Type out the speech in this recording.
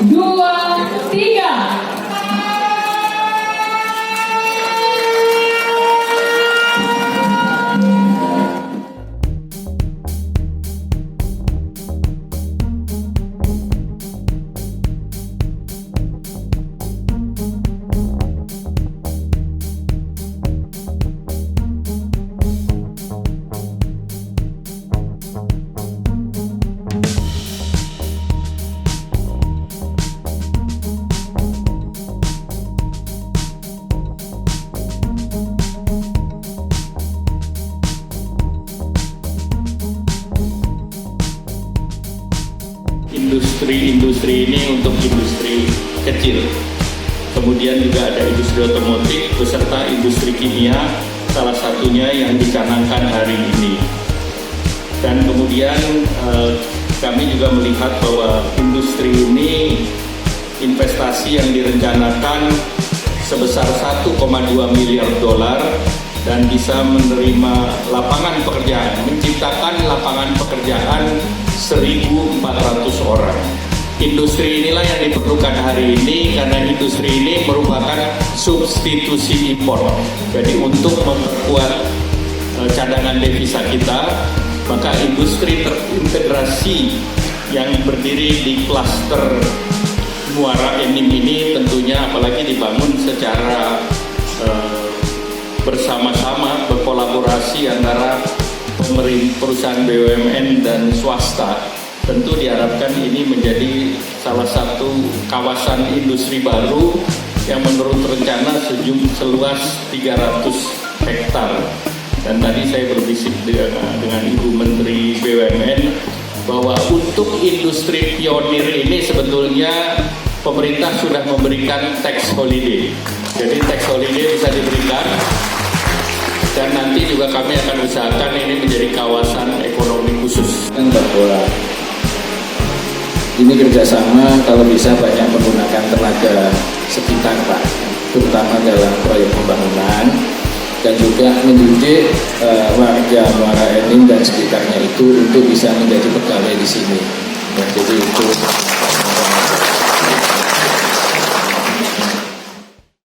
2, 3. Industri ini untuk industri kecil. Kemudian juga ada industri otomotif beserta industri kimia, salah satunya yang dicanangkan hari ini. Dan kemudian kami juga melihat bahwa industri ini investasi yang direncanakan sebesar 1,2 miliar dolar dan bisa menerima lapangan pekerjaan, menciptakan lapangan pekerjaan 1.400 orang. Industri inilah yang diperlukan hari ini karena industri ini merupakan substitusi impor. Jadi untuk memperkuat cadangan devisa kita, maka industri terintegrasi yang berdiri di klaster Muara Enim ini tentunya apalagi dibangun secara bersama-sama, berkolaborasi antara perusahaan BUMN dan swasta, tentu diharapkan ini menjadi salah satu kawasan industri baru yang menurut rencana seluas 300 hektar. Dan tadi saya berbisik dengan Ibu Menteri BUMN bahwa untuk industri pionir ini sebetulnya pemerintah sudah memberikan tax holiday. Jadi tax holiday bisa diberikan. Dan nanti juga kami akan usahakan ini menjadi kawasan ekonomi khusus. Bahwa ini kerjasama kalau bisa banyak menggunakan tenaga sekitar Pak, terutama dalam proyek pembangunan, dan juga mendidik warga Muara Enim dan sekitarnya itu untuk bisa menjadi pegawai di sini. Ya, jadi itu